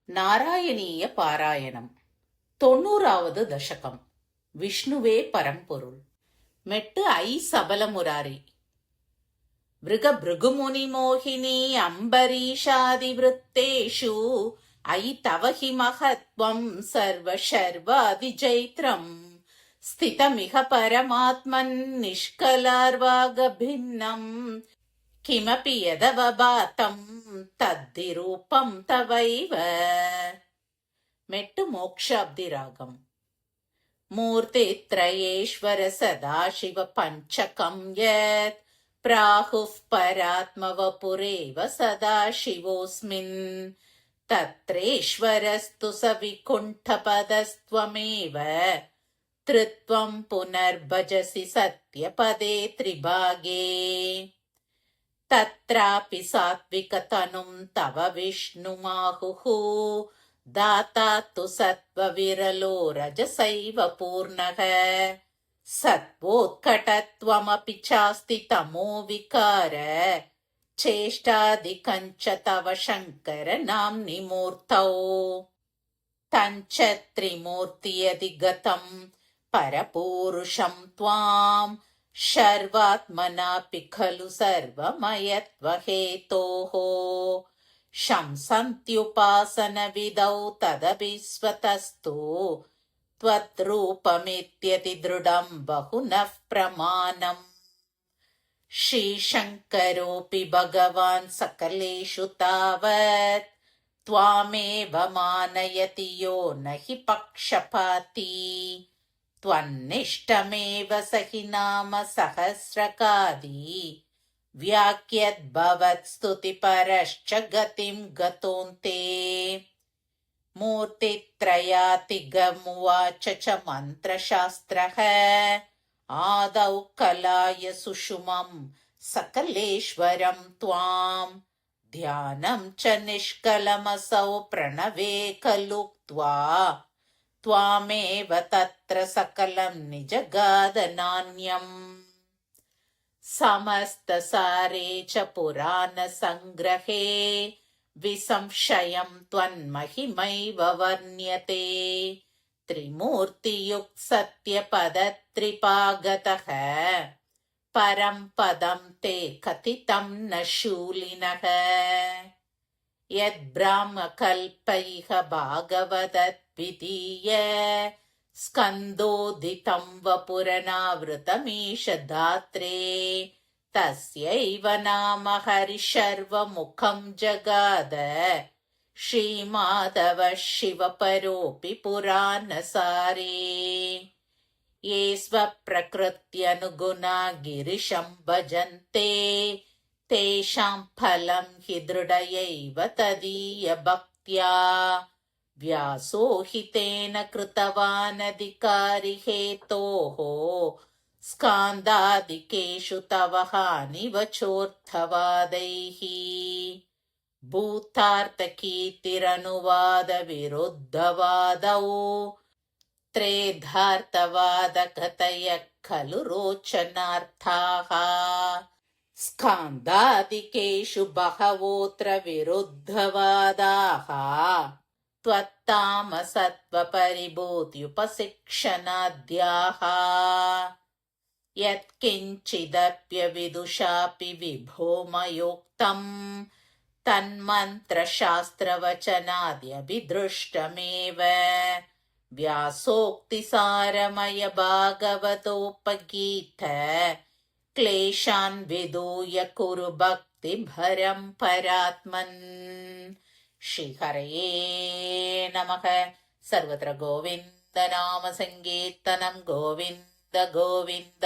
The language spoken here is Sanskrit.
நாராயணீய பாராயணம் 90வது தசகம். விஷ்ணுவே பரம்பொருள். மெட்டு ஐ சபலமுராரி. மிருக பிருகுமுனி மோகினி அம்பரீஷாதி விருத்தேஷு ஐ தவஹி மகத்வம் சர்வ சர்வாதி ஜைத்ரம் ஸ்திதமிக பரமாத்மன் நிஷ்கலார்வாக பின்னம் கிமபி யதவபாதம் தத்தி ரூபம் தவைவ. மெட்டு மோக்ஷாப்தி ராகம். மூர்த்தி த்ரயேஸ்வர சதாசிவ பஞ்சகம் யத் பிராஹுஃப் பராத்மவபுரேவ சதாசிவோஸ்மின் தத்ரேஸ்வரஸ்து சவிகுண்டபதஸ்த்வமேவ த்ருத்வம் புனர்பஜசி சத்யபதே த்ரிபாகே. தத்ராபி சாத்விகதனும் தவ விஷ்ணுமாஹுः தாதா து சத்வவிரலோ ரஜசைவ பூர்ணக சத்வோத்கடத்வமபி சாஸ்தி தமோ விகார சேஷ்டாதிகஞ்ச தவ சங்கர நாம்னி மூர்த்தௌ. தஞ்ச த்ரிமூர்த்தியதிகதம் பரபூருஷம் த்வாம் சர்வாத்மனாபி खलु सर्वमयत्वहेतोः शंसन्त्युपासनविदौ तदपि स्वतस्तु त्वद्रूपमित्यति दृढं बहुनः प्रमाणम्. श्रीशङ्करोऽपि भगवान् सकलेषु तावत् त्वामेव मानयति यो न हि पक्षपाती त्वन्निष्टमेव सहि नाम सहस्रकादि व्याख्यद्भवत्स्तुतिपरश्च गतिं गतोऽन्ते. मूर्तित्रयातिगमुवाच च मन्त्रशास्त्रः आदौ कलाय सुषुमं सकलेश्वरं त्वां ध्यानं च निष्कलमसौ प्रणवे खलुक्त्वा त्वामेव तत्र सकलं निजगाद नान्यम्. समस्तसारे च पुराणसङ्ग्रहे विसंशयं त्वन्महिमैव वर्ण्यते. त्रिमूर्तियुक्सत्यपदत्रिपागतः परं पदं ते कथितं न शूलिनः. यद्ब्राह्मकल्पैः भागवतद्वितीय स्कन्दोदितं वपुरनावृतमीश धात्रे तस्यैव नाम हरिशर्वमुखं जगाद श्रीमाधवः शिवपरोऽपि पुराणसारे. ये स्वप्रकृत्यनुगुणा गिरिशं भजन्ते तेषां फलं हि दृढयैव तदीय भक्त्या. व्यासो हि तेन कृतवानधिकारी हेतोः स्कान्दादिकेषु तव हानिवचोऽर्थवादैः. भूतार्थकीर्तिरनुवादविरुद्धवादौ त्रेधार्थवादकतयः खलु रोचनार्थाः. स्कान्दादिकेषु बहवोऽत्र विरुद्धवादाः त्वत्तामसत्त्वपरिभूत्युपशिक्षणाद्याः. यत्किञ्चिदप्यविदुषापि विभो मयोक्तं तन्मन्त्रशास्त्रवचनाद्यभिदृष्टमेव. व्यासोक्तिसारमय भागवतोपगीत क्लेशान् विदूय कुरु भक्तिभरं परात्मन्. श्रीहरये नमः. सर्वत्र गोविन्द नाम संकीर्तनं गोविन्द गोविन्द.